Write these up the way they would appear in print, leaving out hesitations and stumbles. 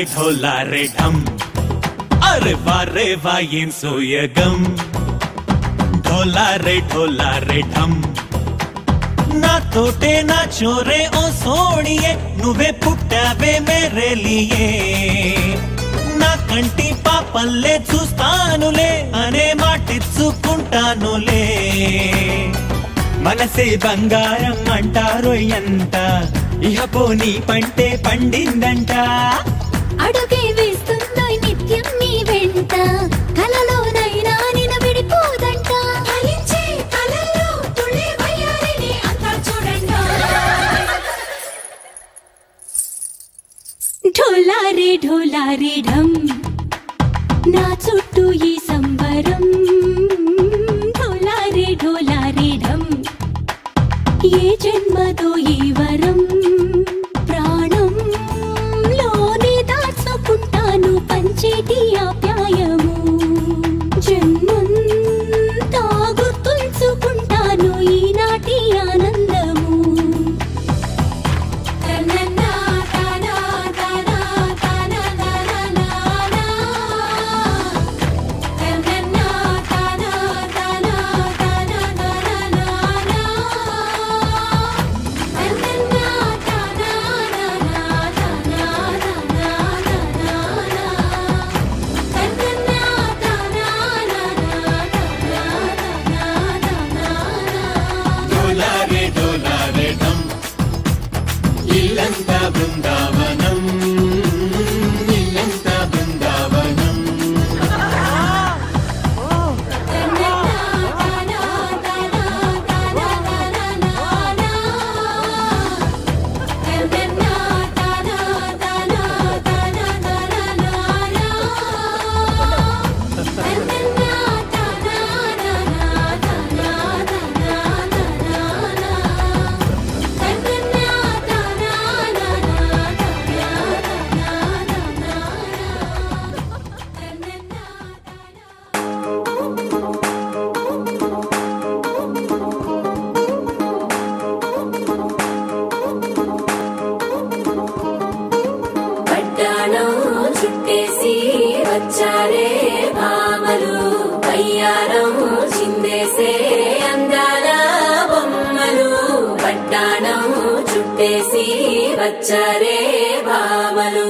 ढोला रे ढम अरे वा ఏం సోయగం ढोला रे ढम నా తోటే నా చోరే ఓ సోణియే నువ్వే పుట్టావే మేరే లియే నా కంటి పాపల్లే చూస్తానులే అనే మాటిచ్చుకుంటానులే మనసే బంగారం అంటారో ఎంత ఇహ పోనీ పంటే పండిందంట అడుగే వేస్తుందో నిత్యం నీ వెంట కలలోనైనా నిన్ను విడిపోదంట ఫలించే కలల్లో తుళ్ళే వయ్యారిని అంతా చూడండి ढोला रे ढम నా చుట్టూ ఈ సంబరం ढोला रे ढम ఏ జన్మదో ఈ వరం పంచేటి ఆప్యాయము జన్మంతా గుర్తుంచుకుంటాను ఈనాటి ఆనందము బృందావనం ఇల్లంతా బృందావనం వచ్చారే భామలు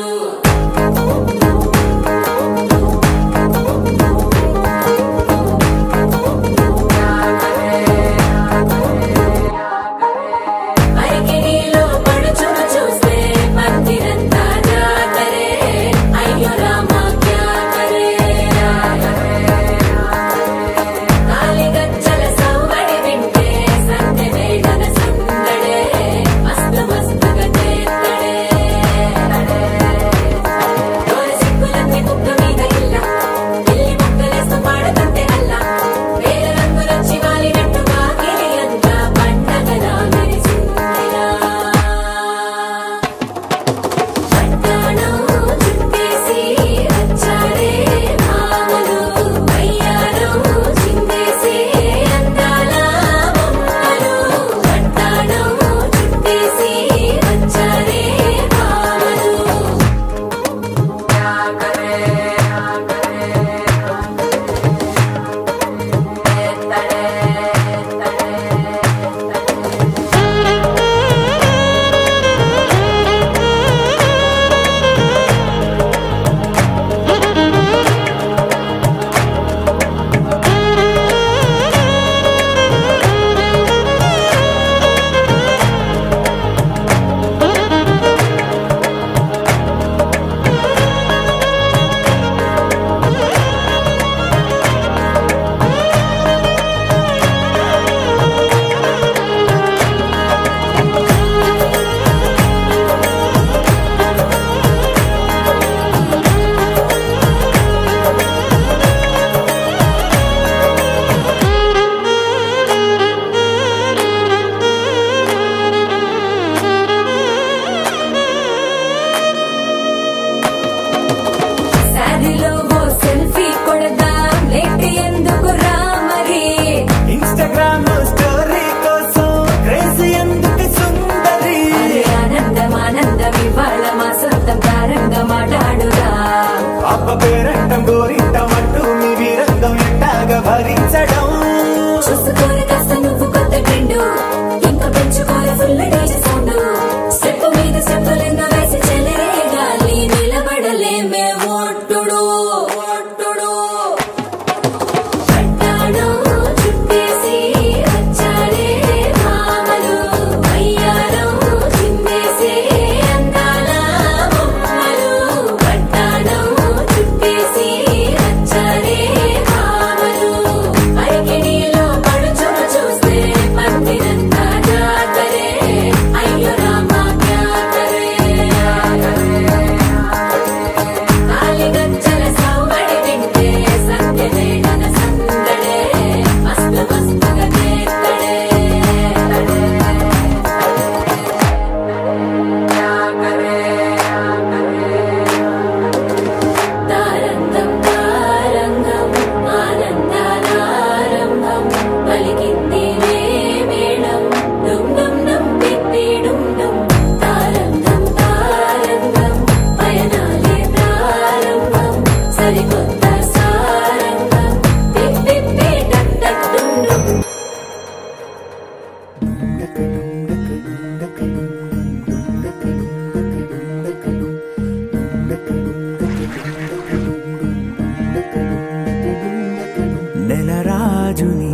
నెలరాజుని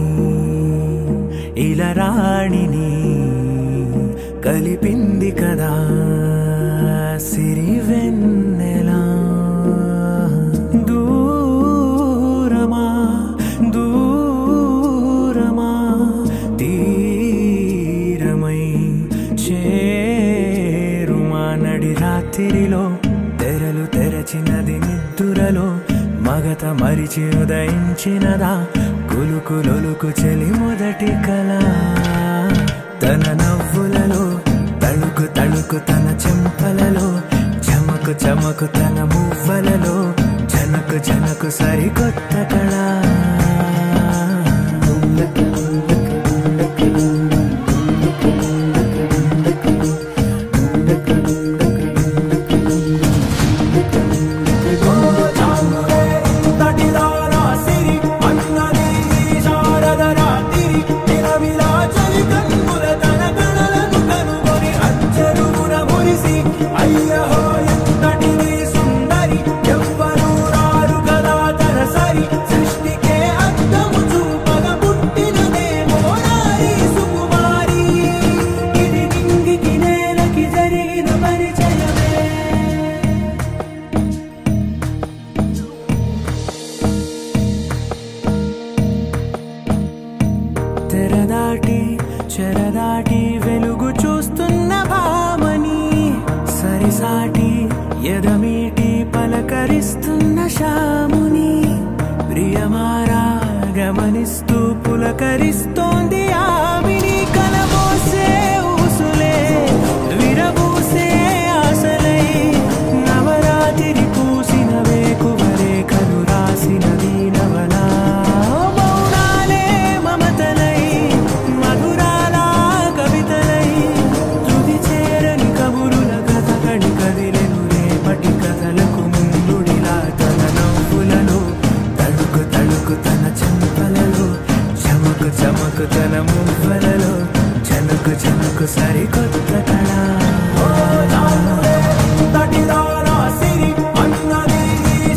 ఇలరాణిని కలిపింది కదా సిరివెన్నెలా దూరమా దూరమా తీరమై చేరుమా నడి రాత్రిలో తెరలు తెరచినది నిద్దురలో మగత మరిచి ఉదయించినదా కులుకులొలుకు చెలి మొదటి కళ తన నవ్వులలో తళుకు తళుకు తన చెంపలలో చమకు చమకు తన మువ్వలలో జనకు జనకు సరికొత్త కళ Easy. అయ్యహో ఎంతటిది సుందరి ఎవ్వరూ రారు కదా తరసరి సృష్టికే అద్దము చూపగ పుట్టినదేమో నారీ సుకుమారి ఇది నింగికి నేలకి జరిగిన పరిచయమే తెరదాటి చెరదాటి వెలుగు చూస్తున్న భామని సరిసాటి ఎదమీటి పలకరిస్తున్న శాముని ప్రియమారా గమనిస్తూ పులకరిస్తోంది ఆవిని కలబోసే ఊసులే విరబూసే ఆశలై నవరాత్రి పూసిన వేకువరే కలు రాసిన దీనవలా మౌనాలే మమతలై మధురాల కవితలై తుది చేరని కబురుల కథ కడి కదిలెను రేపటి కథలకు ముందుడిలా తన నవ్వులలో తడుకు తడుకు తన చెంపలలో చమకు చమకు తన మువ్వలలో చనుకు చనుకు సరికొత్త కళ తటిదారాసిరి అన్నది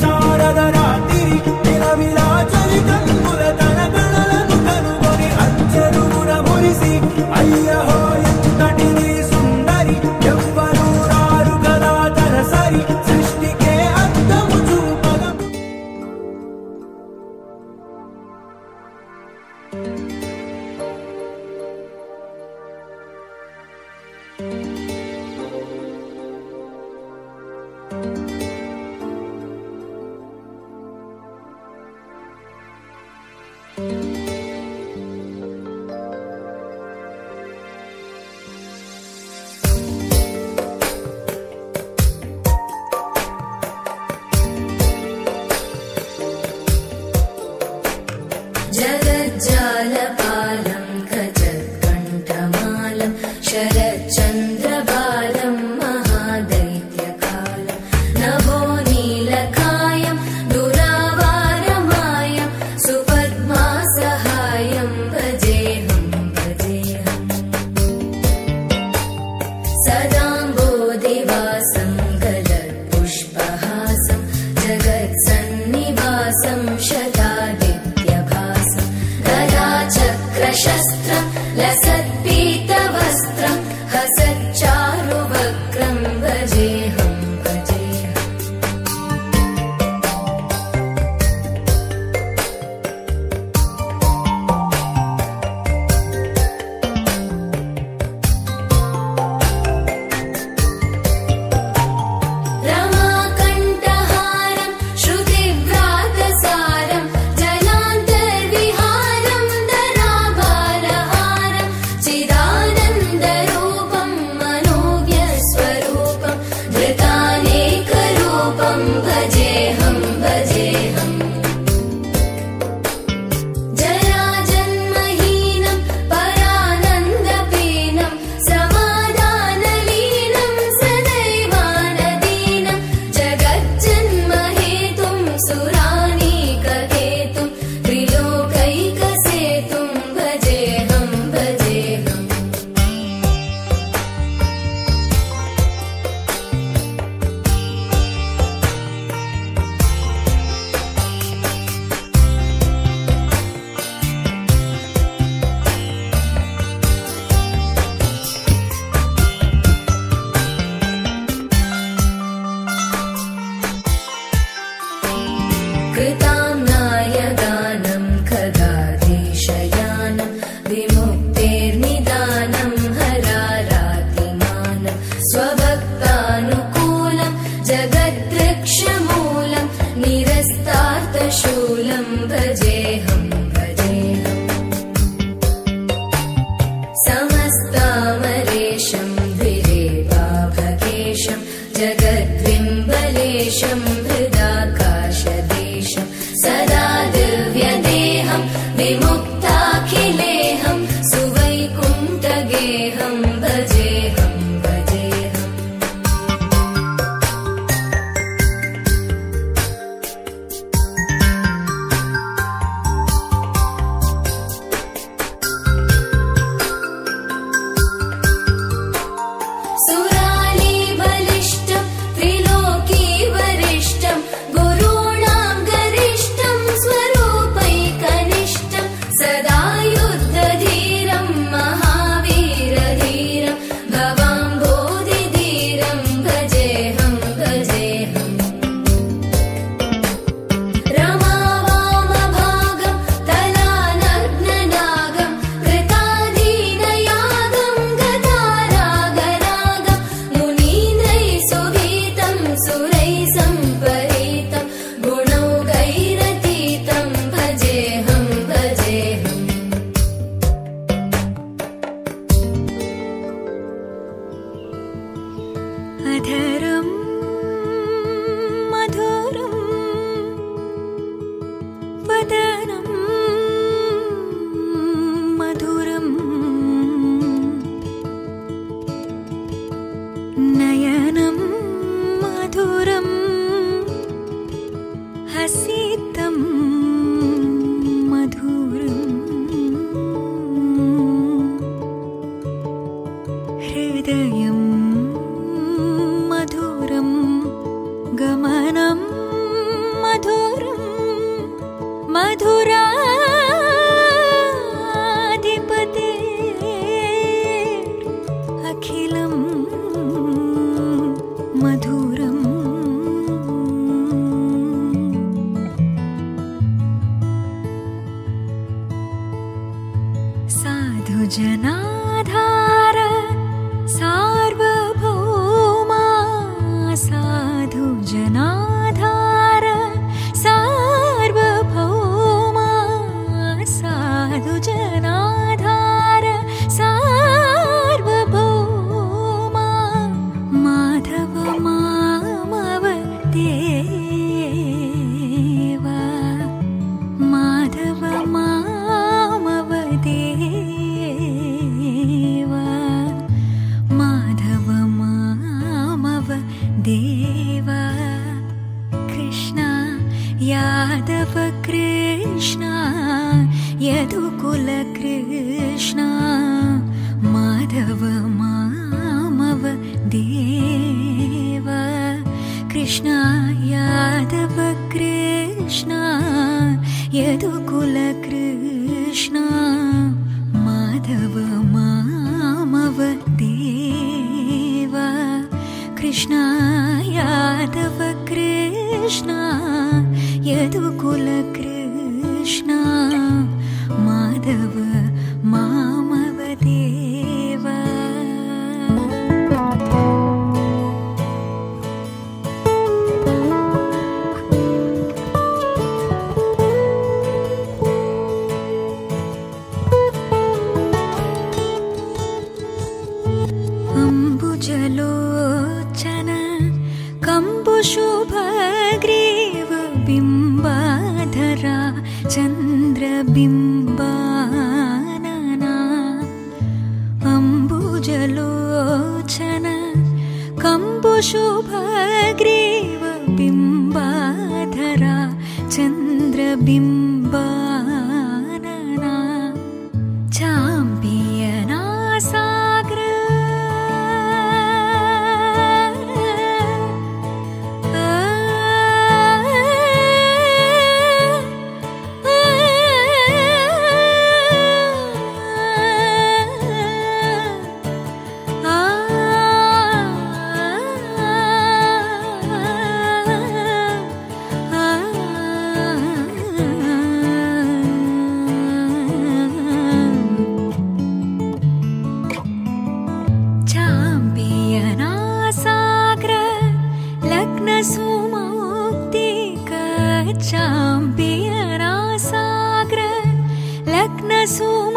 శారద రాత్రి నిలవిలా చలి కన్నుల తన కళలను కనుగొని అచ్చరువున మురిసి అయ్యహో ఎంతటిది సుందరి ఎవ్వరూ రారు కదా తరసరి సృష్టికే అద్దము చూపగ जगज्जालपालं खजत्कण्ठमालं शरच्चन्द्रबालं महादैत्यकालं नभोनीलकायं दुरावारमायं सुपद्मासहायं भजेऽहं भजेऽहम् सदाम्बोधिवासं गलत्पुष्पहासं जगत्सन्निवासं शतादित्यभासं गदाचक्रशस्त्रं लसत्पीतवस्त्रं हसच्चारुवक्त्रं भजेऽहं भजेऽहम् रमाकण्ठहारं श्रुतिव्रातसारं जलान्तर्विहारं धराभारहारं चिदानन्दरूपं मनोज्ञस्वरूपं धृतानेकरूपं भजेऽहं भजेऽहम् जराजन्महीनं परानन्दपीनं समाधानलीनं सदैवानदीनं जगज्जन्महेतुं सुरानीकहेतुं त्रिलोकैकसेतुं भजेऽहं भजेऽहम् कृताम्नायगानं खगाधीशयानं विमुक्तेर्निदानं हरारातिमानं स्वभक्तानुकूलं जगद्वृक्षमूलं निरस्तार्थशूलं भजेऽहं भजेऽहम् समस्तामरेशं द्विरेवाभकेशं जगद्विम्बलेशं हृदाकाशदेशं सदा दिव्यदेहं विमुक्ताखिलेहं सुवैकुण्ठगेहं भजेऽहं भजेऽहम् अधरं मधुरं वदनं मधुरं नयनं मधुरं हसितं मधुरं हृदयं मधुरं गमनं मधुरं मधुराधिपते अखिलं मधुरं साधुजनाधार सार्वभौमा साधुजनाधार सार्वभौमा साधुजनाधार सार्वभौमा माधव मामव देवा माधव मामव देवा माधव मामव देवा कृष्ण यादव कृष्ण यदुकुल कृष्ण माधव मामव देवा कृष्ण यादव कृष्ण यदुकुल कृष्ण माधव मामव देवा कृष्ण यादव कृष्ण यदुकुल कृष्ण माधव मामव देवा अम्बुजलोचन कम्बुशुभग्रीव बिम्बाधरा चन्द्रबिम्बानना अम्बुजलोचन कम्बुशुभग्रीव बिम्बाधरा चन्द्रबिम्बानना चाम्पियना साग्र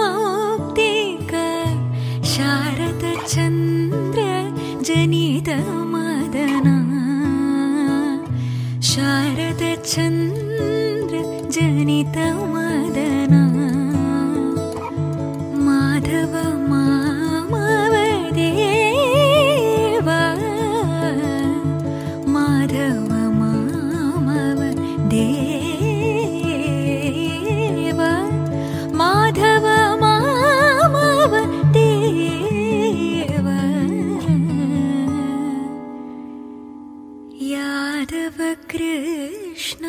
सुमौक्तिक शारद चन्द्र जनित मदना शारद चन्द्र जनित मदना माधव मामव देवा माधव मामव देवा माधव मामव देवा यादव कृष्ण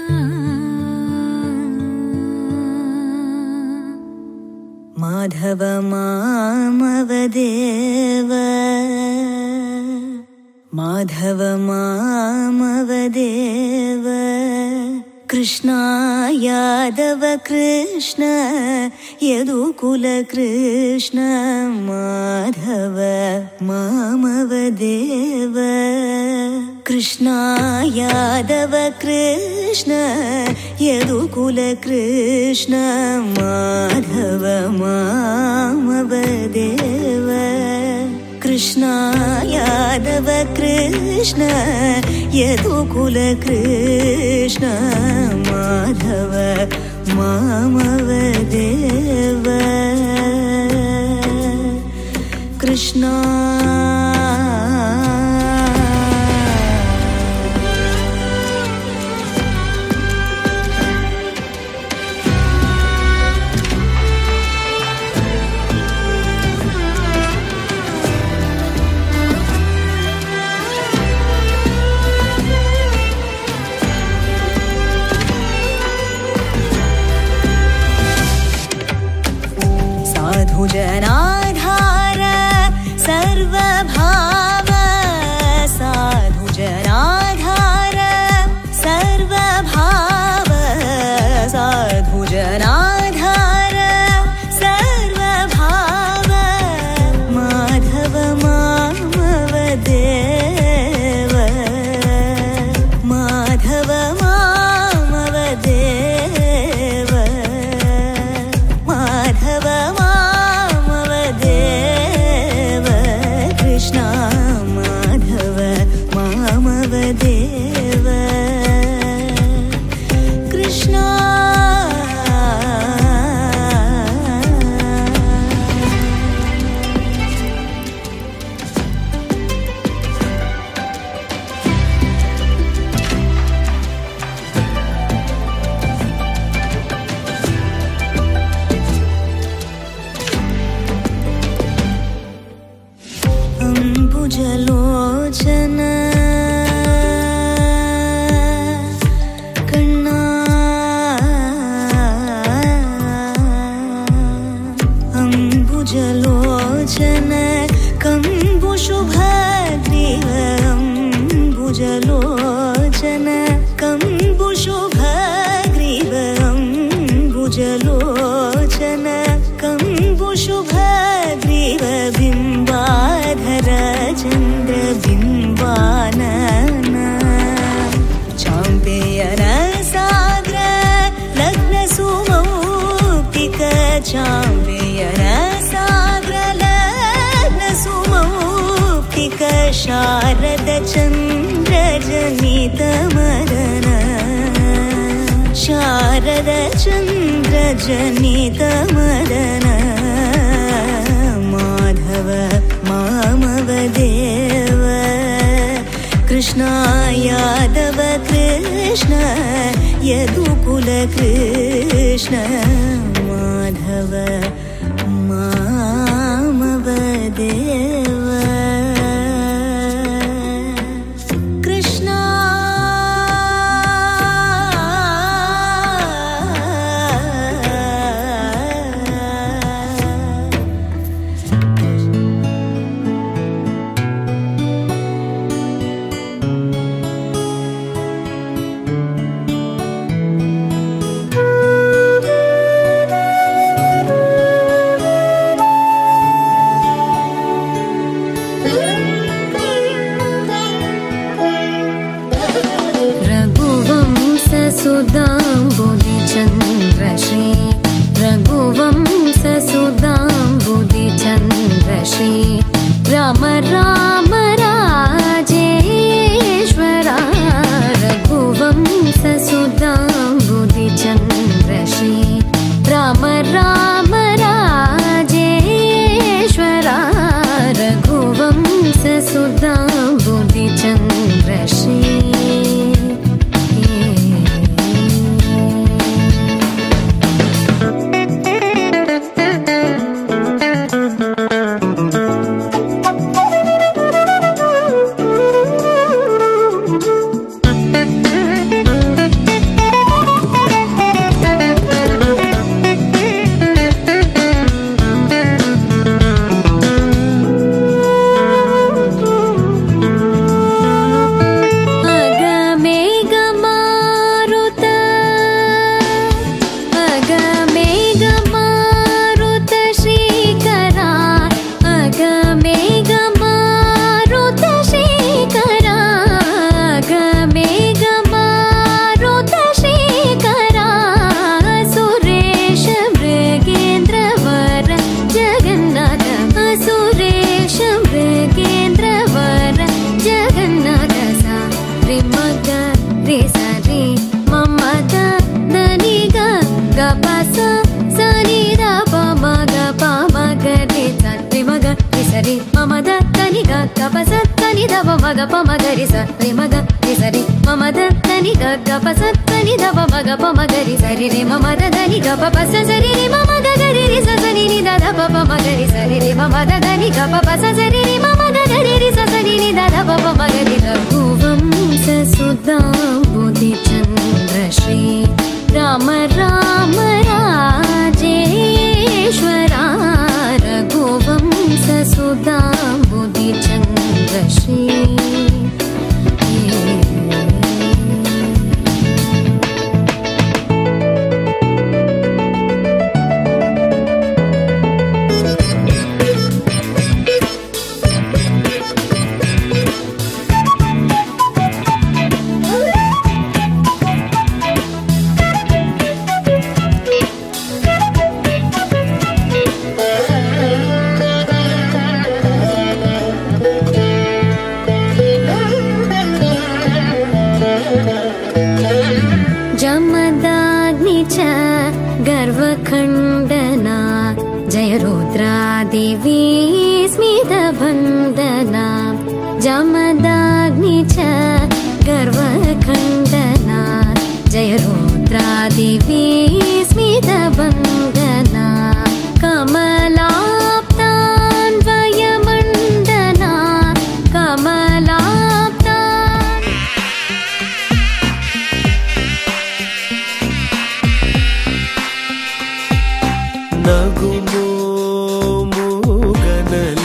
माधव मामव देवा माधव मामव देवा कृष्ण यादव कृष्ण यदुकुल कृष्ण माधव मामव देव कृष्ण यादव कृष्ण यदुकुल कृष्ण माधव मामव देव कृष्ण यादव कृष्ण यदुकुल कृष्ण माधव मामव देव कृष्ण जनाधार सर्वभाव साधु जनाधार सर्वभाव साधु जनाधार सर्वभाव माधव मामव देव माधव मामव देव माधव कृष्ण माधव मामव देव कृष्ण अंबुजलोचन कण्णा अंबुजलोचन कंबुशुभग्रीव अंबुजलोचन कंबुशुभग्रीव अंबुजलोचन कंबुशुभग्रीव बिम्बाधर चंद्र बिम्बानन चाम्पेयन साग्र लग्न सुमौक्तिक चाम्पेयन साग्र लग्न सुमौक्तिक शारद चंद्र जनित मदन शारद चंद्र जनित मदन माधव मामव देव कृष्ण यादव कृष्ण यदुकुल कृष्ण माधव मामव देव कृष्ण सुदाम्बुदिचन्द्रश्री रघुवंशसुदाम्बुदिचन्द्रश्री राम राम राजेश्वरा रघुवंशसुदाम्बुदिचन्द्रश्री राम राम राजेश्वरा रघुवंशसुदाम्बुदिचन्द्रश्री పస సని ద ప మగ రి సరి మగ రి సరి మమద తని గ పస తని ద ప మగ రి సరి మగ రి సరి మమద తని గ పస తని ద ప మగ రి సరి రి మమద దని గ పస సరి రి మమద గరి రి సని ని ద ప మగ రి సరి రి మమద దని గ పస సరి రి మమద గరి రి సని ని ద ప మగ రి రఘువం సుధాంబుధి చంద్ర శ్రీ రామ రామ రాజేశ్వరా రఘువంశ సుధాంబుధి చంద్ర శ్రీ गर्वखण्डना जय रुद्रादेवी स्मितवन्दना जमदाग्नि च गर्वखण्डना जय रुद्रादेवी स्मितवन्दना कमलाप्तान्वयमण्डना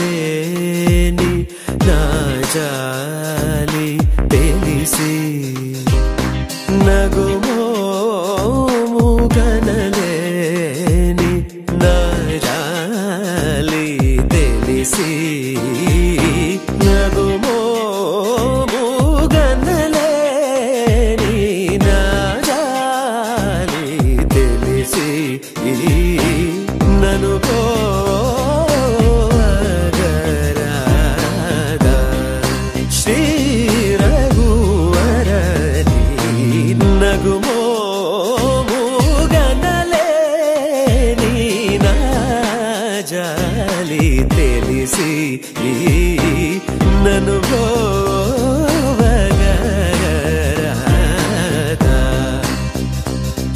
నగుమోముగనలేని నా జాలి తెలిసి నగుమోముగనలేని నా జాలి తెలిసి నగుమోముగనలేని నా జాలి తెలిసి నను కోగరాదా శ్రీ రఘువరని నగుమోముగనలేని నా జాలి తెలిసి నను కోగరాదా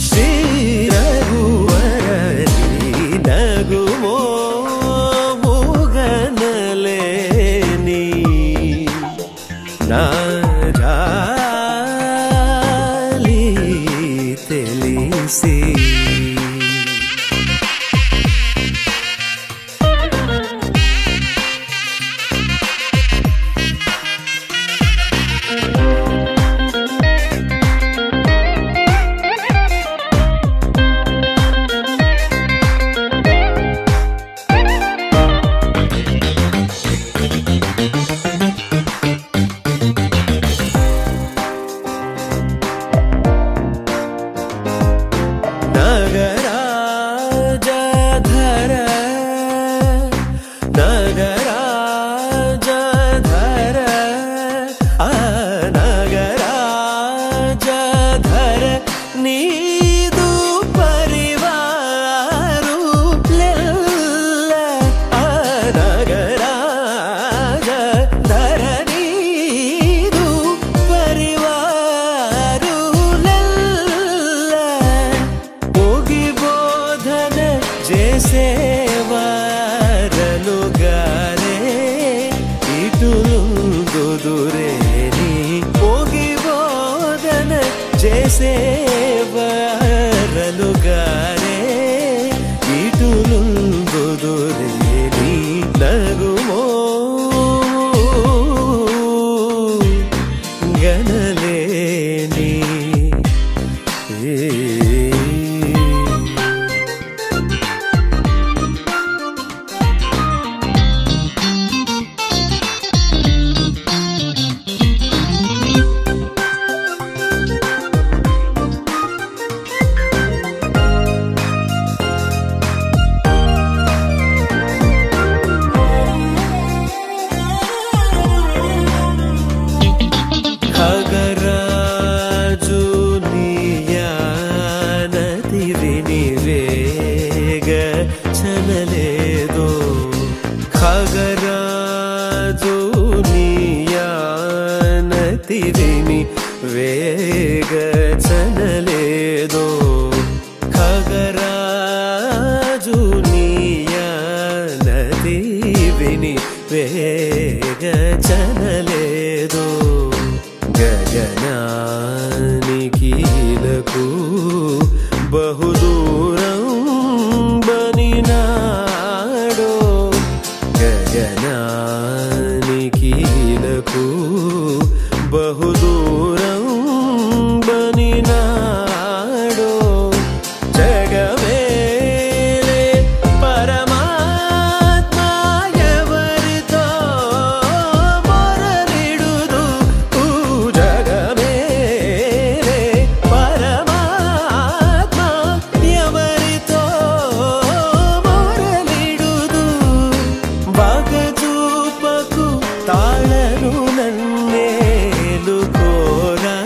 శ్రీ నగుమోముగనలేని నా జాలి తెలిసి నీదు పరివారు లెల్ల నగరాజ ధర నీదు పరివారు లెల్ల పోగి బోధన చేసేవారలుగారే ఇటులుందురే పోగి బోధన చేసేవారలుగారే ఇటులుందురే నగుమో గనలేని విని వేగచనలేదో ఖగరాజు నీయనది విని వేగచనలేదో గగనానికీలకు బహుదూరం బనినాడో గగనానికీలకు బహుదూరం బనినాడో జగమేలే పరమాత్మ ఎవరితో మొరలిడుదు జగమేలే పరమాత్మ ఎవరితో మొరలిడుదు బాగజూపకు తాళను నన్నేలు కోరా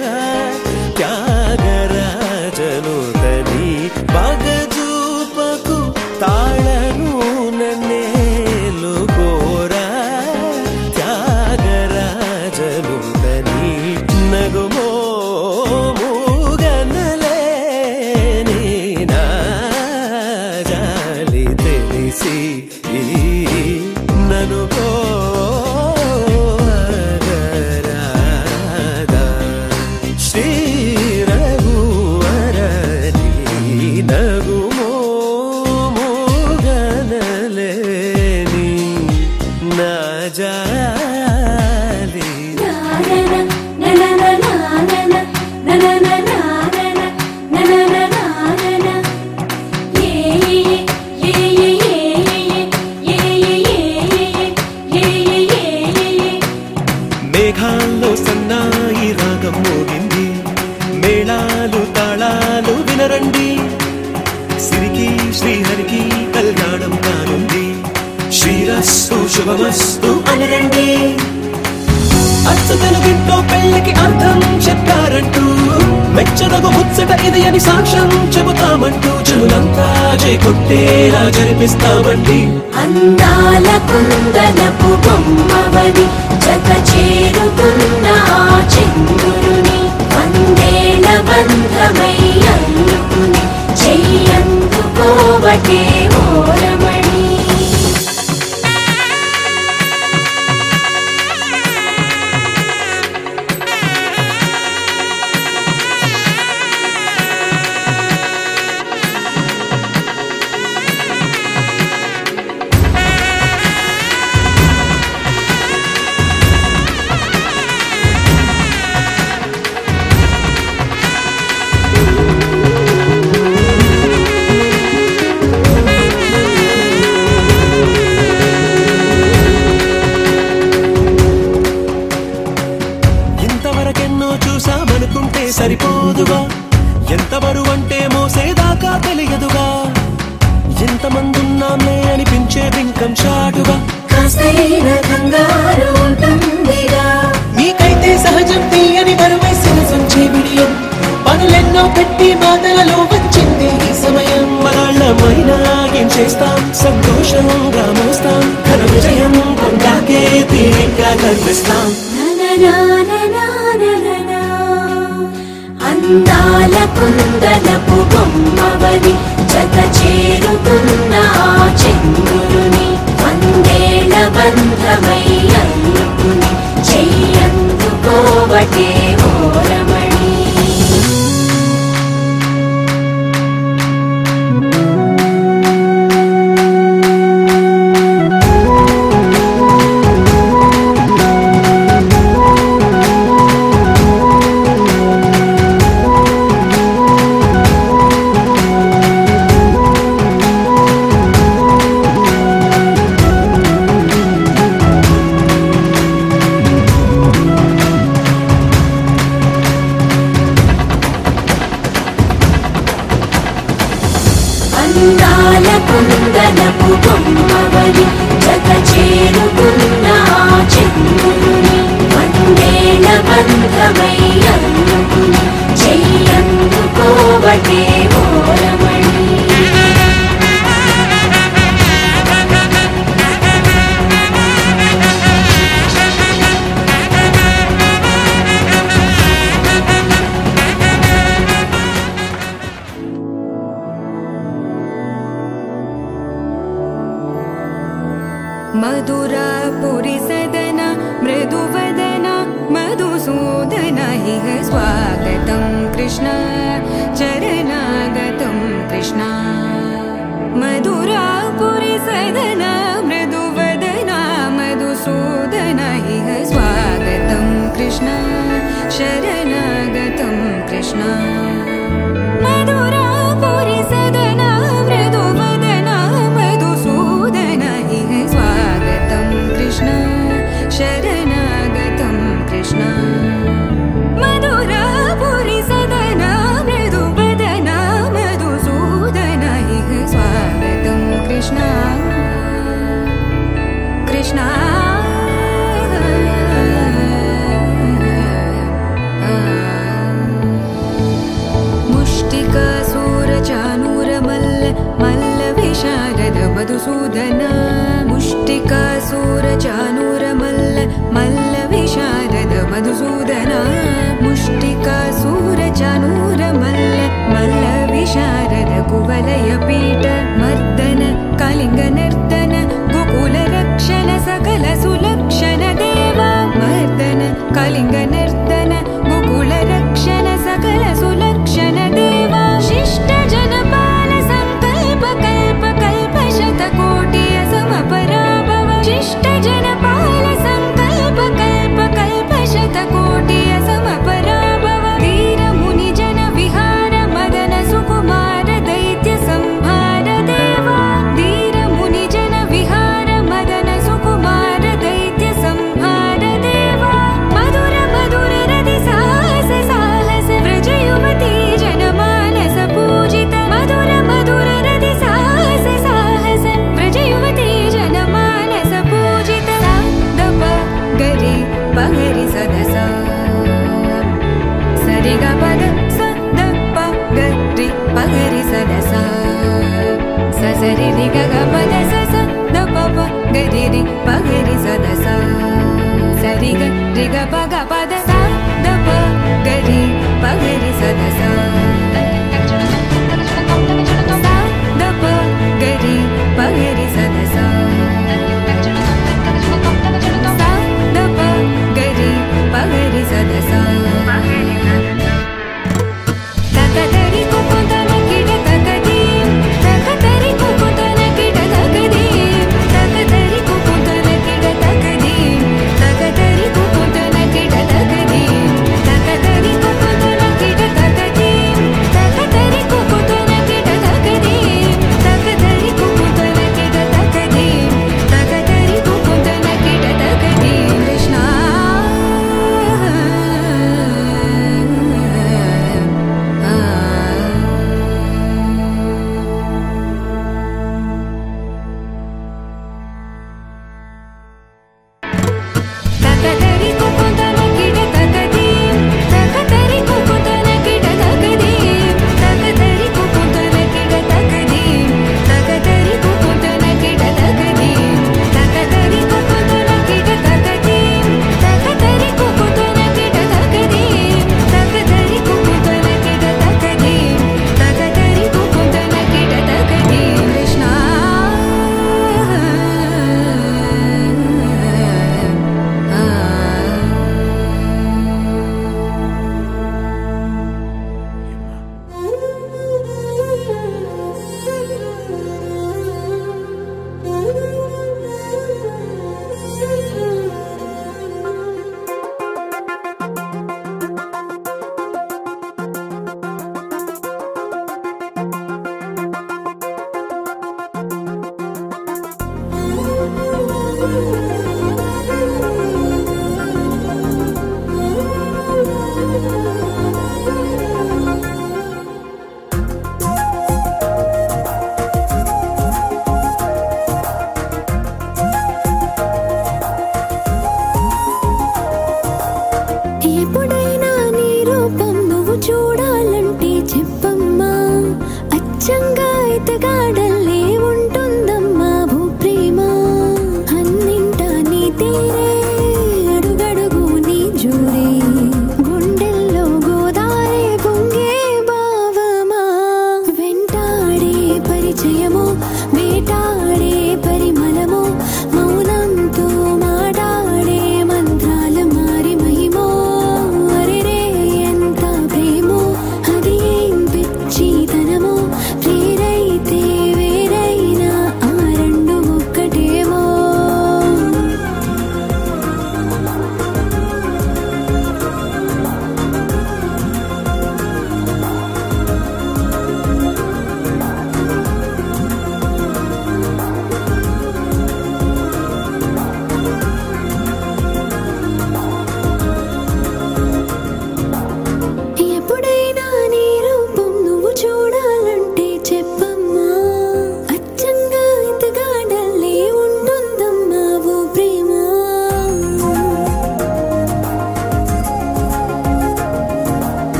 త్యాగరాజను తని బాగజూపకు తాళను నన్నేలు కోరా త్యాగరాజను తని నగుమో మూగనలేని నా జాలి తెలిసి నను కోగరాదా శ్రీ రఘువరని నగుమో మూగనలేని నా జాలి మేఘాల్లో సన్నాయి రాగం మోగింది మేళాలు తాళాలు వినరండి సిరికి శ్రీహరికి కళ్యాణం కానుంది శ్రీరస్తు శుభమస్తు అనరండి అచ్చు తెలుగింట్లో పెళ్లికి అర్థం చెప్పారంటూ మెచ్చదగు ముచ్చట ఇది అని సాక్ష్యం చెబుతామంటూ జనులంతా చేకొట్టేలా జరిపిస్తామండి అందాల కుందనపు బొమ్మవని జత చేరుకున్న ఆ చంద్రుని వందేల బంధమై అల్లుకుని చెయ్యందుకోవటే ఓరమణి చూసామనుకుంటే సరిపోదుగా ఎంత బరువంటే మోసేదాకా తెలియదుగా ఎంతమందున్నామే అనిపించే బింకం చాటుగా నీకైతే సహజం తీయని బరువేసిన సంచే విడియం పనులెన్నో పెట్టి బాధలలో వచ్చింది ఈ సమయం మనాళ్ళమైనా ఏం చేస్తాం సంతోషంగా మోస్తాం ఘన విజయం పొందాకే తీరిగ్గా కనిపిస్తాం అందాల కుందనపు బొమ్మవని జత చేరుకున్న ఆ చంద్రుని వందేల బంధమై అల్లుకుని చెయ్యందుకోవటే ఓరమణి అందాల కుందనపు బొమ్మవని జత చేరుకున్న ఆ చంద్రుని వందేల బంధమై అల్లుకుని చెయ్యందుకోవటే ఓరమణి मधुसूदन इह स्वागतं कृष्ण चरणागतं कृष्ण मधुरापुरी सदन मृदुवदन मधुसूदन इह स्वागतं कृष्ण शरणागतं कृष्ण मधुरापुरी सदन मृदुवदन मधुसूदन इह स्वागतं कृष्ण शरणागतं कृष्ण मधुरापुरी सदन मृदुवदन मधुसूदन इह स्वागतं कृष्ण कृष्ण मुष्टिकासूरचानूरमल्ल मल्लविशारद मधुसूदन मुष्टिकासूरचानूरमल्ल मल्लविशारद मधुसूदन मुष्टिकासूरचानूरमल्ल मल्लविशारद कुवलयपीठ मर्दन कलिङ्गनर्दन गोकुलरक्षण सकल सुलक्षण देवा मर्दन कलिङ्गनर्दन गोकुलरक्षण सकल सुलक्षण देवा शिष्ट जनपाल संकल्प कल्प कल्प शतकोटि असमपराभव शिष्ट जनपाल संकल्प कल्प कल्प शतकोटि असमपराभव दीन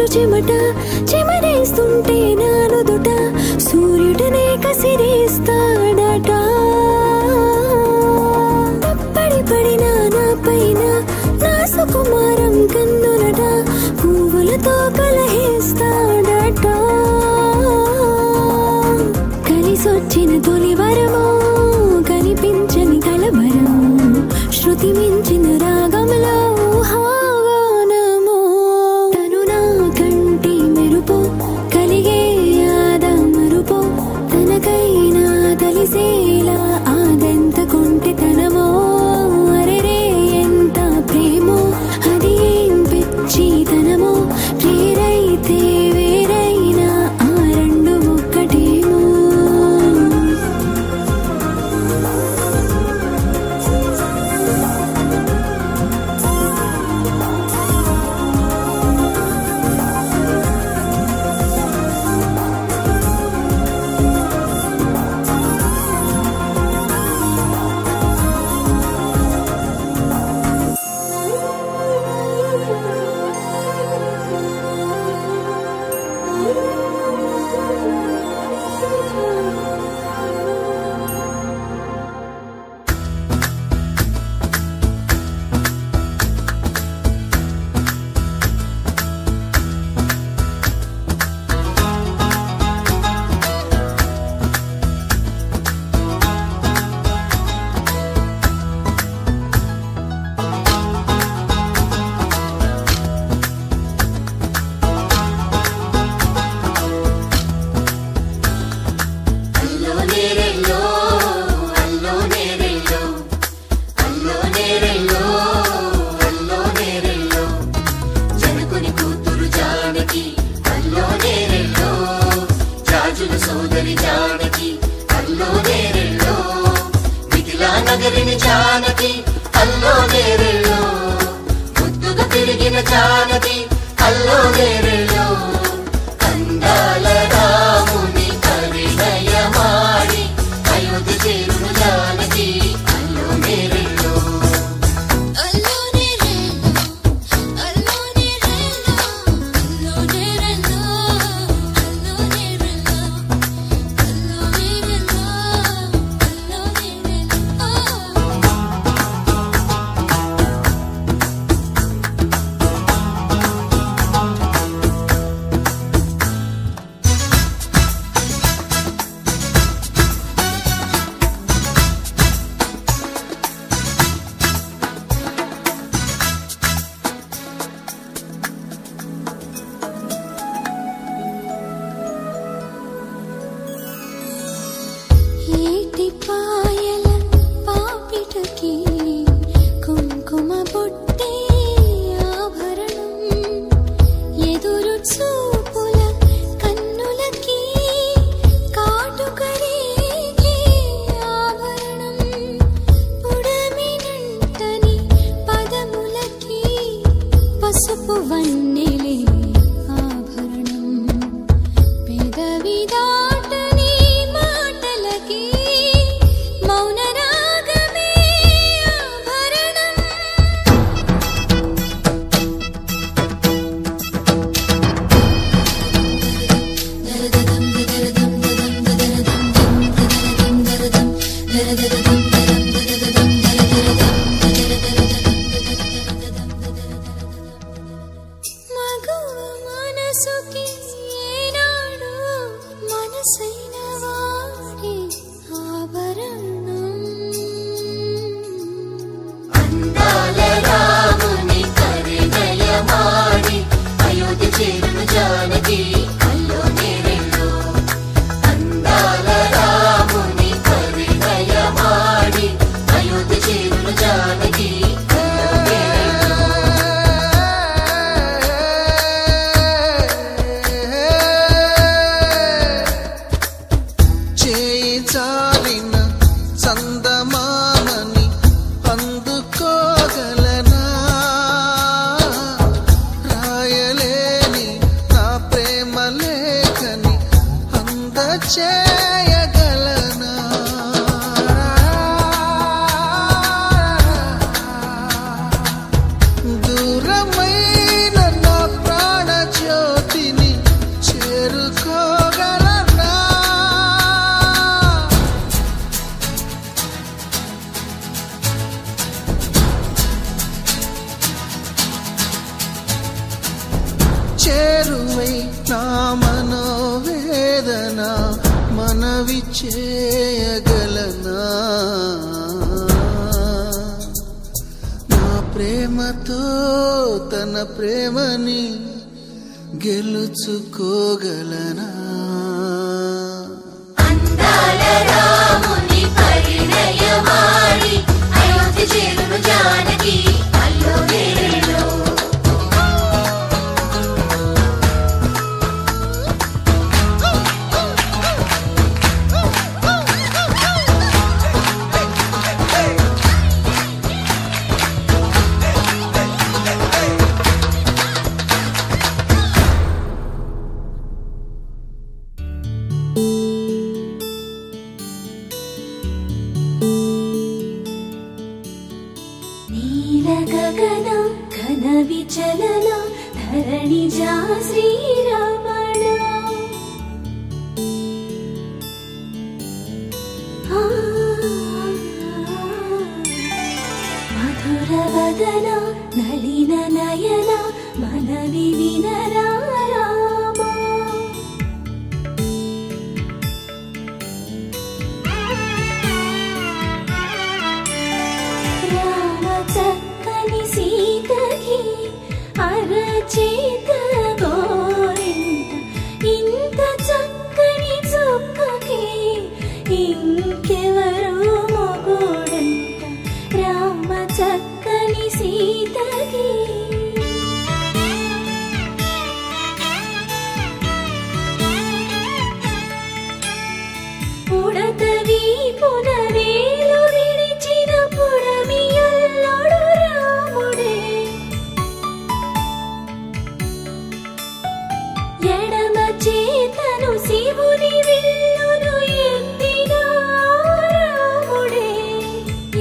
నేను చెమట చెమరేస్తుంటే నానుదుట సూర్యుడనే కసిరేస్తాడట తప్పడి పడినా నా పైన నా సుకుమారం కన్నులట పువ్వులతో కలహిస్తాడట కలిసొచ్చిన తొలి వరమో కనిపించని కలవరం శృతి మించిన రాగంలో హాగానమో తను నా కంటి మెరుపో కలిగే ఆద మరుపో తనకైనా తెలిసేలా ఆదెంత కొంటెతనమో అరెరే ఎంత ప్రేమో అది ఏం పిచ్చితనమో ప్రేరైతే వేరైనా ఆ రెండు ఒక్కటేమో సోదరి జానకి అల్లో నేరెళ్ళో మిథిలా నగరిని జానకి అల్లో నేరెళ్ళో ముద్దుగా తిరిగిన జానకి అల్లో నేరెళ్ళో అందాల రాముని పరిణయమాడి అయోధ్య చేరును జానకి అల్లో నేరెళ్ళో నా మనోవేదన మనవి చేయగలనా నా ప్రేమతో తన ప్రేమని గెలుచుకోగలనా అందాల రాముని పరిణయమాడి అయోధ్య చేరును జానకి అల్లో నేరేలో గగన ఘన విచలన ధరణి జా శ్రీరమణ మధుర వదన నళిన నయన మనవి వినరా రామా చక్కని సీతకి అరచేత గోరింట ఇంత చక్కని చుక్కకి ఇంకెవరు మొగుడంట రామ చక్కని సీతకి పుడతవి పునవేలు విడిచిన పుడమియల్లోడు రాముడే ఎడమ చేతను శివుని విల్లును ఎత్తిన రాముడే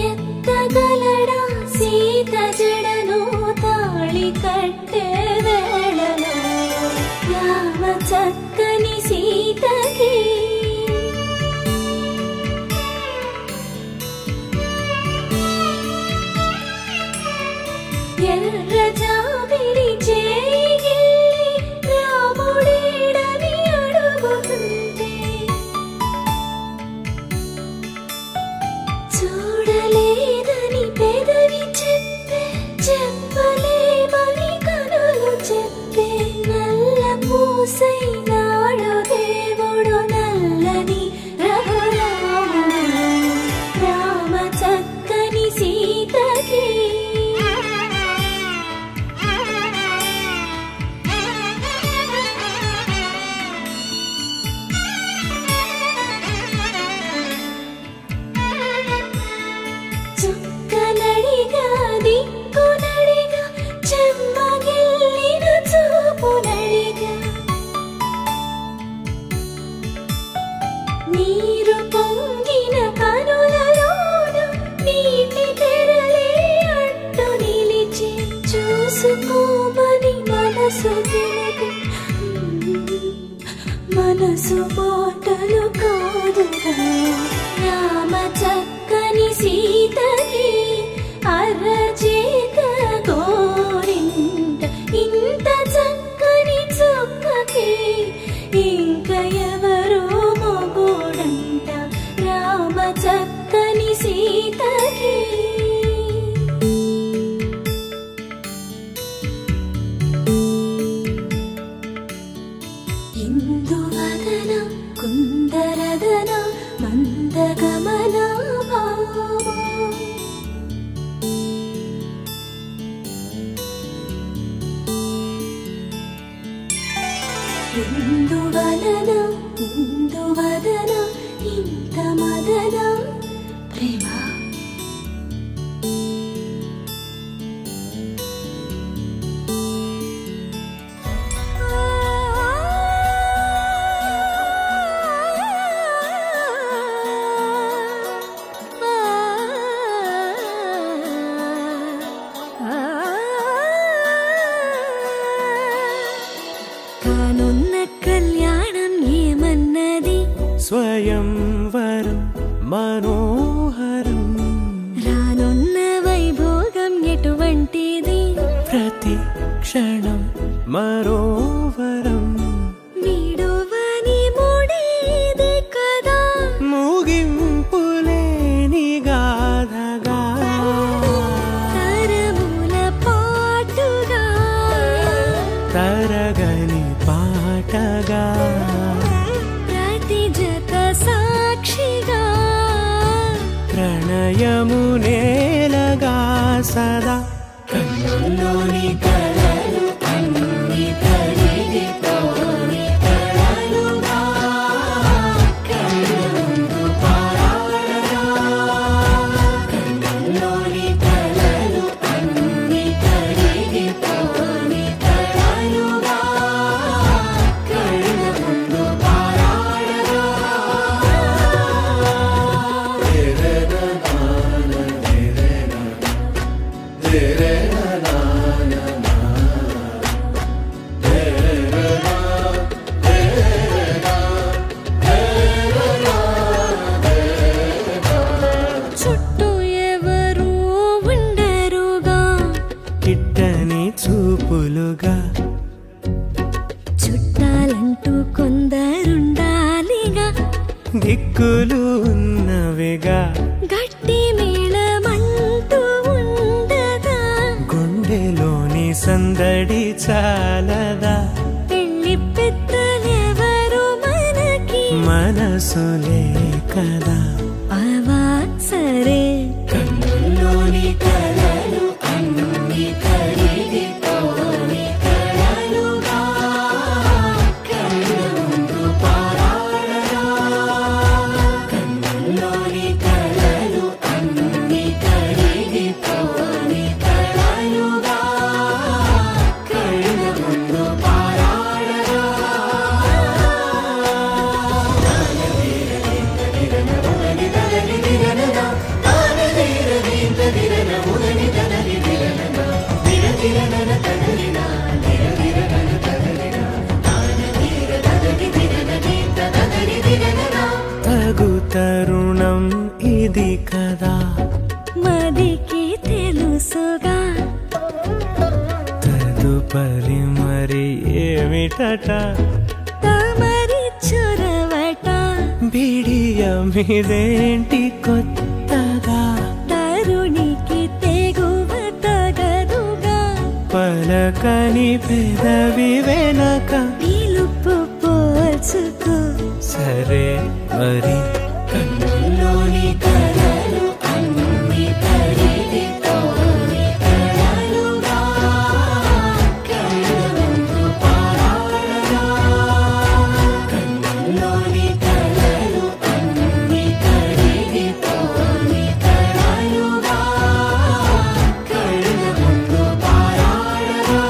ఎత్తగలడా సీత జడను తాళి కట్టే వేళలో రామ చక్కని సీతకి ఎర్ర జాబిలి చేయి రాముడేడని అడుగుతుంటే చూడలేదని పెదవి చెప్పే చెప్పలేమని కనులు చెప్పే నల్ల పూసై నాడు దేవుడు నల్లని రఘురాముడు రామ చక్కని సీతకి చుక్కనడిగా దిక్కునడిగా చెమ్మగిల్లిన చూపునడిగా నీరు పొంగిన కనులలోన నీటి తెరలే అడ్డు నిలిచి చూసుకోమని మనసు తెలుగు మనసు మాటలు కాదుగా రామ చక్కని సీతకి అరచేత గోరింట ఇంత చక్కని చుక్కకి ఇంక ఎవరు మొగుడంట రామ చక్కని సీతకి ఇందువదన కుందరదన మందగమన భామా ఇందువలన ఇందువదన ఇంత మదన ప్రేమ కానున్న కళ్యాణం ఏమన్నది స్వయంవరం మనోహరం రానున్న వైభోగం ఎటువంటిది ప్రతి క్షణం మరోవరం హృదయము నేలగా సదా కన్నుల్లోని కలలు అన్ని కరిగిపోని కలలుగా కన్నుందు పారాడగా కన్నుల్లోని కలలు అన్ని కరిగిపోని కలలుగా కన్నుందు పారాడగా చుట్టూ ఎవరు ఉండరుగా కిట్టని చూపులుగా చుట్టాలంటూ కొందరుండాలిగా దిక్కులు ఉన్నవిగా గట్టి మేళమంటూ ఉండగా గుండెలోని సందడి చాలదా పెళ్లి పెద్దలెవరు మనకి మనసులే కదా అవా సరే కన్నుల్లోని కలలు అన్ని కరిగిపోని కలలుగా కన్నుందు పారాడగా కన్నుల్లోని కలలు అన్ని కరిగిపోని కలలుగా కన్నుందు పారాడగా తగు తరుణం ఇది కదా మదికి తెలుసుగా తదుపరి మరి ఏమిటట తమరి చొరవట బిడియమిదేంటి కొత్తగా తరుణికి తెగువ తగదుగా పలకని పెదవి వెనక పిలుపు పోల్చుకో సరే మరి కన్నుల్లోని కలలు అన్ని కరిగిపోని కలలుగా కన్నుందు పారాడగా కన్నుల్లోని కలలు అన్ని కరిగిపోని కలలుగా కన్నుందు పారాడగా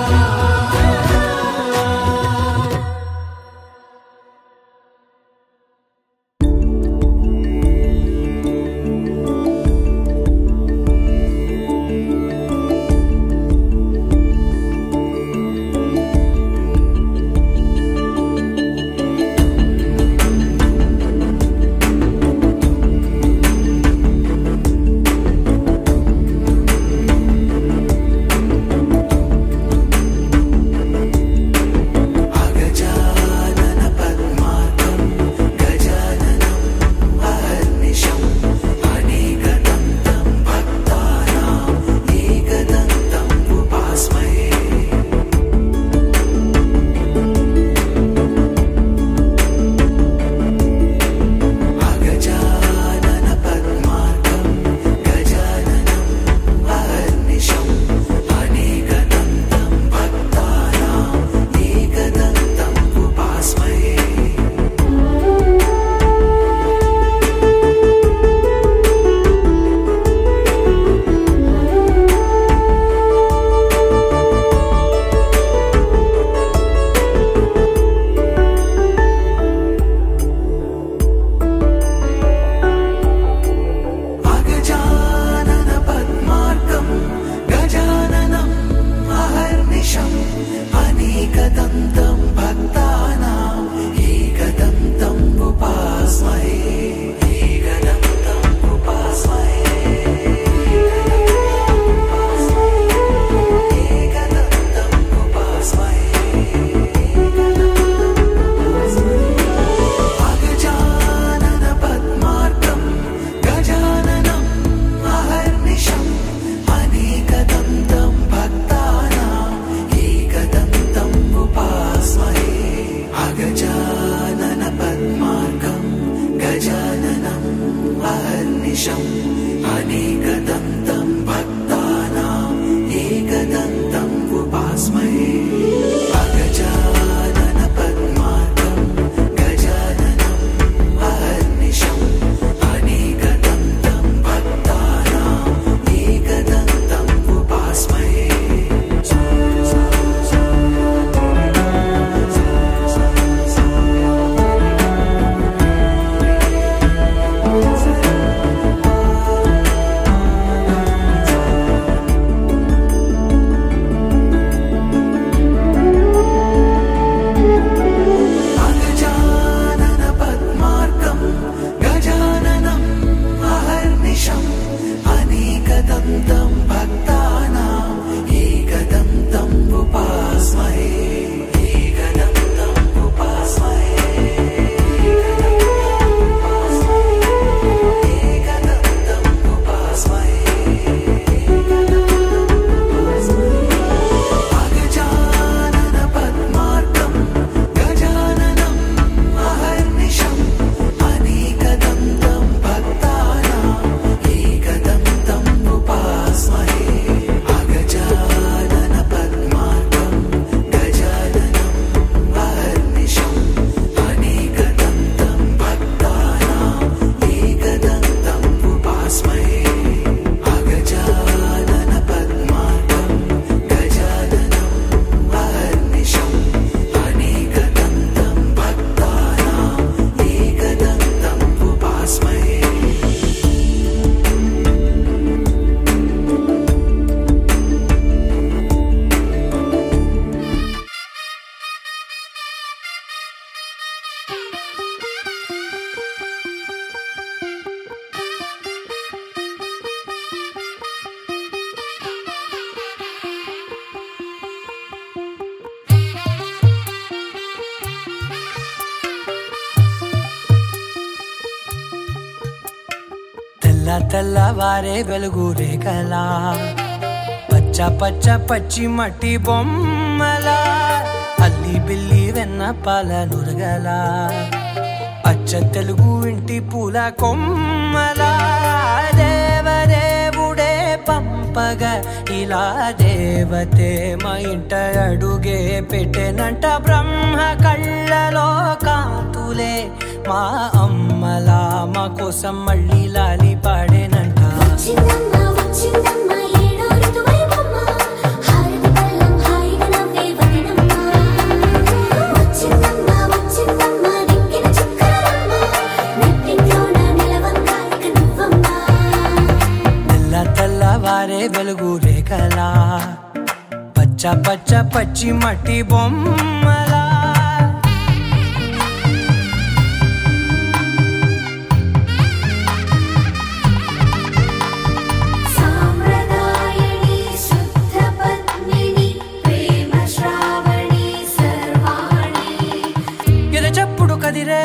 अहर्निशम् अनेकदन्तं भक्तानाम् एकदन्तम् उपास्महे अगजानन पद्मार्कं गजाननम् अहर्निशम् अनेकदन्तं भक्तानाम् एकदन्तम् उपास्महे एकदन्तं भक्तानाम् एकदन्तम् उपास्महे एकदन्तम् उपास्महे एकदन्तम् उपास्महे अगजानन पद्मार्कं गजाननम् अहर्निशम् अनेकदन्तं भक्तानाम् एकदन्तम् उपास्महे अगजानन पद्मार्कं गजाननम् अहर्निशम् अनेकदन्तं भक्तानाम् एकदन्तम् उपास्महे अगजानन पद्मार्कं गजाननम् अहर्निशम् अनेकदन्तं भक्तानाम् एकदन्तम् उपास्महे తెల్ల తెల్లవారే వెలుగు రేఖలా పచ్చ పచ్చ పచ్చి మట్టి బొమ్మలా అల్లి బిల్లి వెన్న పాల నురగలా అచ్చ తెలుగు ఇంటి పూల కొమ్మలా దేవదేవుడే పంపగ ఇలా దేవతే మా ఇంట అడుగే పెట్టెనంట బ్రహ్మ కళ్ళలో కాంతులే మా అమ్మలా మా కోసం మళ్ళీ లాలి పాడేనంట వచ్చిందమ్మ వచ్చిందమ్మ ఏడో ఋతువైవమ్మ హారతి పళ్ళం హాయిగా నవ్వే వదినమ్మ వచ్చిందమ్మ వచ్చిందమ్మ దిక్కిన చుక్కలమ్మ నెట్టింట్లోన నిలవంగా ఇక నువ్వమ్మ తెల్ల తెల్లవారే వెలుగు రేఖలా పచ్చ పచ్చ పచ్చి మట్టి బొమ్మలా సామ్రదాయని శుద్ధ పద్మిని ప్రేమ శ్రావణి సర్వాణి ఎద చప్పుడు కదిరే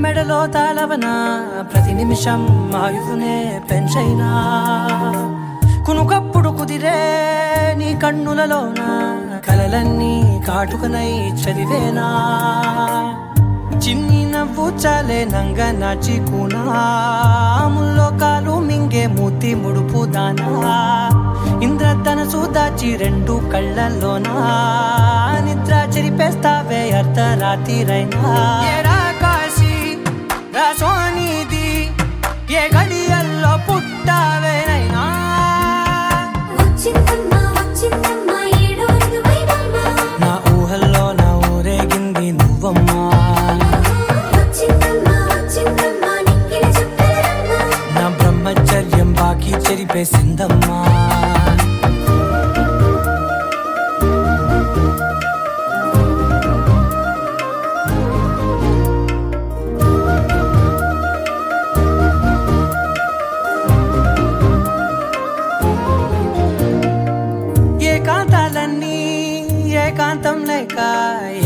మెడలో తాళవన ప్రతి నిమిషం ఆయుధునే పెంచైనా కునుకప్పుడు కుదిరే నీ కన్నులలోన కలలన్నీ కాటుకనై చదివేనా చిన్ని నవ్వు చాలే నంగ నాచి కూనాముల్లో కాలు మింగే మూతి ముడుపు దానా ఇంద్రధనసు దాచి రెండు కళ్ళల్లోనా నిద్ర చెరిపేస్తావే అర్ధరాత్రిరైనా ఏడా కాశీ రాసోనిది ఏ గడియల్లో పుట్టావేనైనా వచ్చిందమ్మ వచ్చిందమ్మ ఏడో ఋతువైవమ్మ నా ఊహల్లో నా ఊరేగింది నువ్వమ్మా వచ్చిందమ్మ వచ్చిందమ్మ నిక్కిన చుక్కలమ్మ నా బ్రహ్మచర్యం బాకీ చెరిపేసిందమ్మా ఏకాంతాలన్నీ ఏకాంతం లేక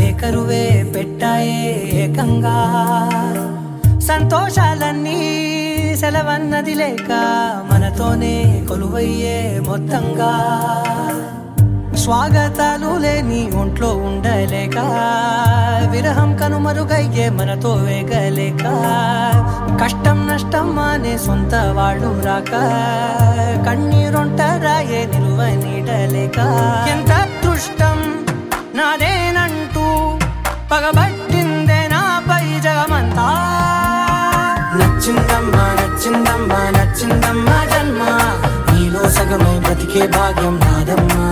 ఏకరువే పెట్టాయే ఏకంగా సంతోషాలన్నీ సెలవన్నది లేక మనతోనే కొలువయ్యే మొత్తంగా స్వాగతాలు లేని ఒంట్లో ఉండలేక విరహం కనుమరుగయ్యే మనతో వేగలేక కష్టం నష్టం అనే సొంత వాళ్ళు రాక కన్నీరొంటరాయే నిలువ నీడలేక ఎంత అదృష్టం నాదేనంటూ పగబట్టిందే నాపై జగమంతా నచ్చిందమ్మా నచ్చిందమ్మా నచ్చిందమ్మా జన్మ నీలో సగమై బ్రతికే భాగ్యం నాదమ్మా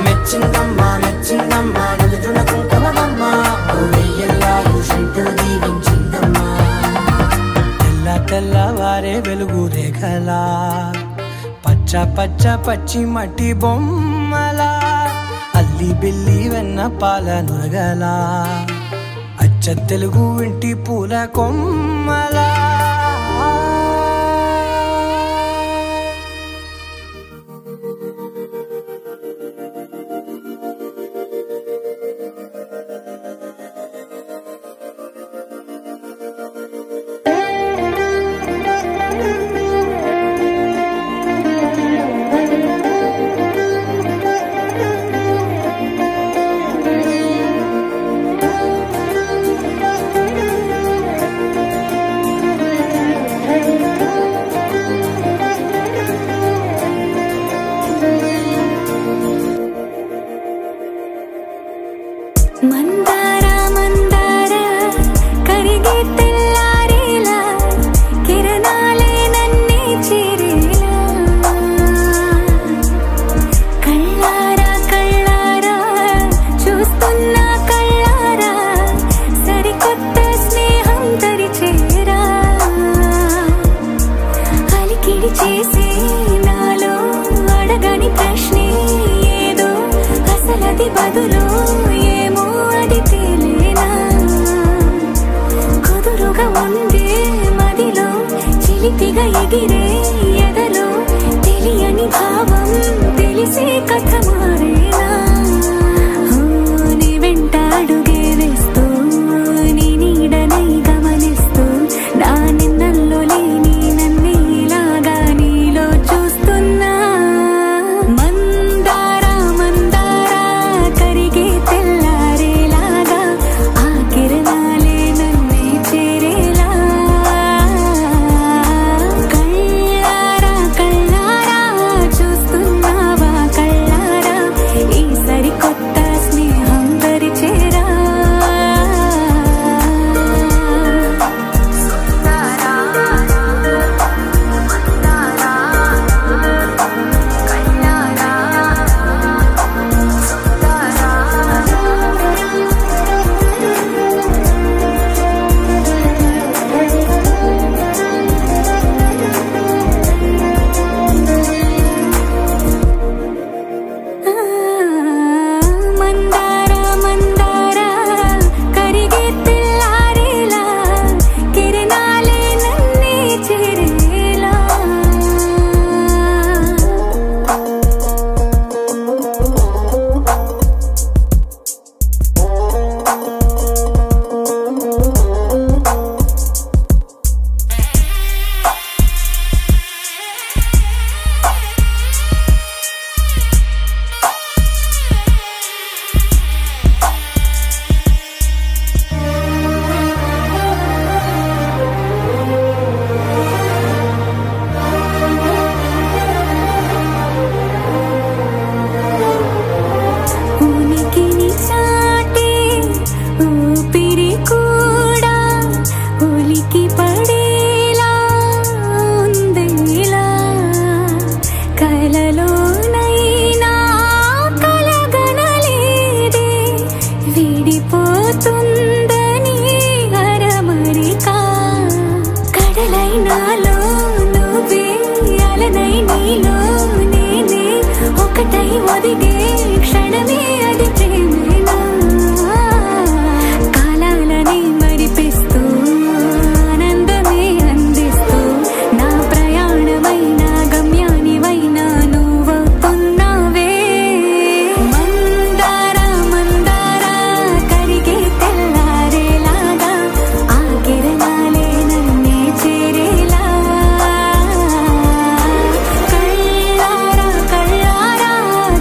మెచ్చిందమ్మా మెచ్చిందమ్మా నలుదున కుంకుమమ్మా వెయ్యల్లాయుషంటూ దీవించిందమ్మా తెల్ల తెల్లవారే వెలుగు రేఖలా పచ్చ పచ్చ పచ్చి మట్టి బొమ్మలా అల్లి బిల్లి వెన్న పాల నురగలా అచ్చ తెలుగు ఇంటి పూల కొమ్మలా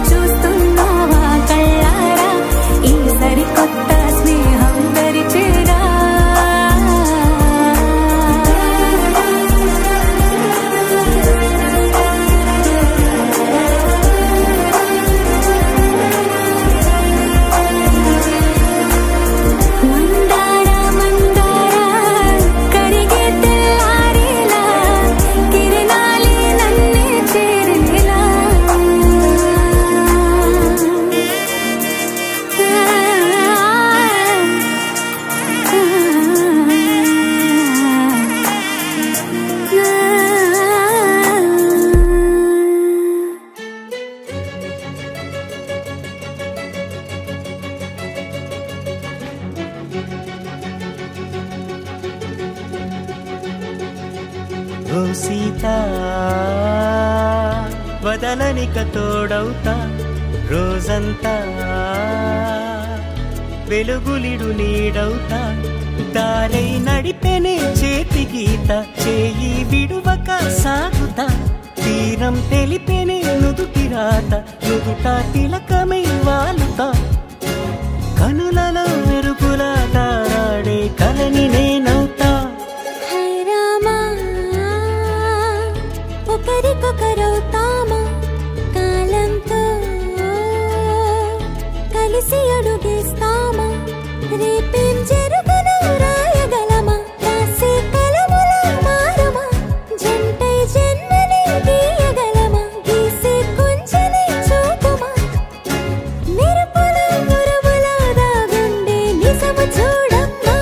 చూస్తున్నా వదలనిక తోడవుతా రోజంతా వెలుగులిడు నీడవుతా దారై నడిపెనే చేతి గీత చేయి విడువక సాగుతా తీరం తెలిపెనే నుదుటి రాత నుదుట తిలకమై వాలుతా కనులలో మెరుపులా తారాడే కలని నేనవుతా హై రామా ఒకరికొకరవుతామా కాలంతో కలిసి అడుగేస్తామా రేపేం జరుగునో రాయగలమా రాసే కలముల మారమా జంటై జన్మని గీయగలమా గీసే కొంచెని చూపుమా మెరుపుల మురుముల దాగుండే నిజము చూడమ్మా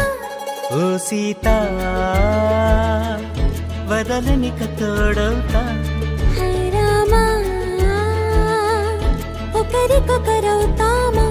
ఓ సీత వదలనిక తోడవుతా హై రామా ఒకరికొకరవుతామా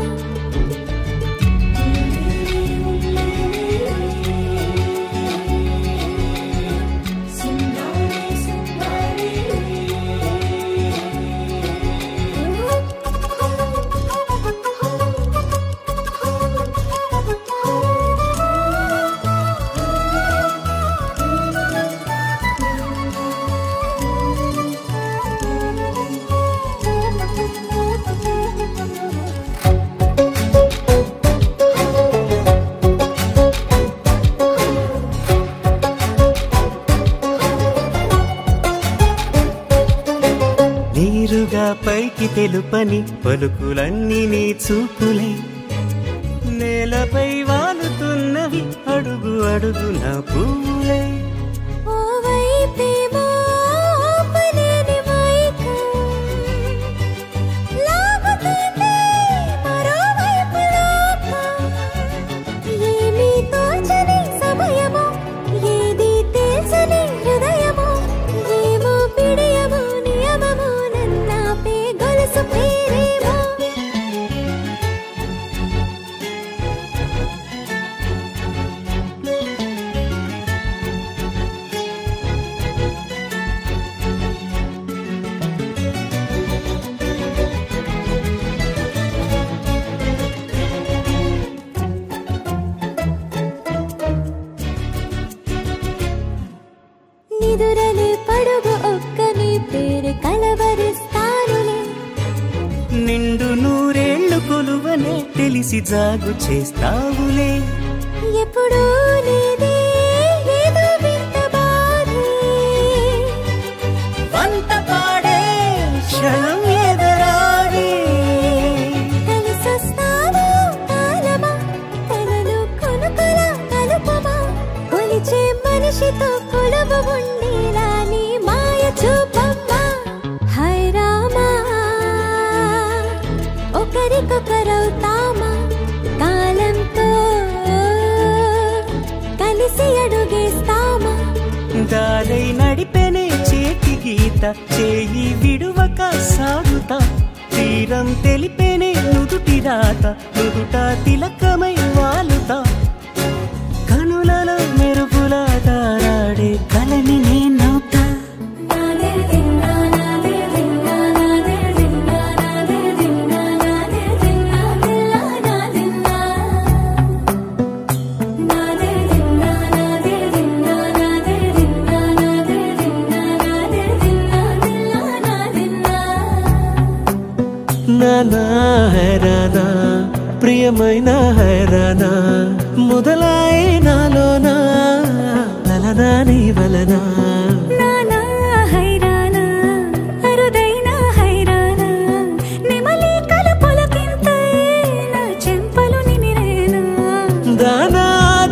నీరుగా పైకి తెలుపని పలుకులన్నీ నీ చూపులే నేలపై వాలుతున్నవి అడుగు అడుగు నా పువ్వులే ఓ వైపేమో ఆపలేని మైకం లాగుతుంటే మరోవైపు లోకం ఏమీ తోచని సమయమో ఏది తెలుసని హృదయమో ఏమో పిడియమో నియమమో నన్నాపే గొలుసు పేరేమో నిదురలే పడుగు ఒక్క నీ పేరు కలవరిస్తానులే నిండు నూరేళ్లు కొలువనే తెలిసి జాగు చేస్తావులే ఎప్పుడూ లేదే ఏదో వింత బాధే వంత పాడే క్షణం ఎదరాడే కలిసొస్తావో కాలమా తనలో కొనుకల కలుపమా కొలిచే మనిషితో కొలువు ఉండేలా నీ మాయ చూపమ్మా హై రామా ఒకరికొకరవుతామా కాలంతో కలిసి అడుగేస్తామా దారై నడిపెనే చేతి గీత చేయి విడువక సాగుతా తీరం తెలిపెనే నుదుటి రాత నుదుట తిలకమై వాలుతా కనులలో మెరుపుల తారాడే కలని నేనవుతా నానా హైరానా ప్రియమైన హైరానా మొదలాయి నాలోనా లలనా నీ వలనా నానా హైరానా అరుదైన హైరానా నెమలి కలుపులకింతై నా చెంపలు నిమిరేనా దానా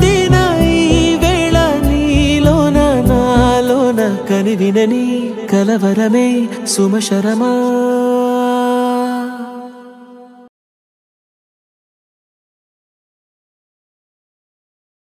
దినా ఈ వేళ నీలోన నాలోన కనివినని కలవరమే సుమశరమా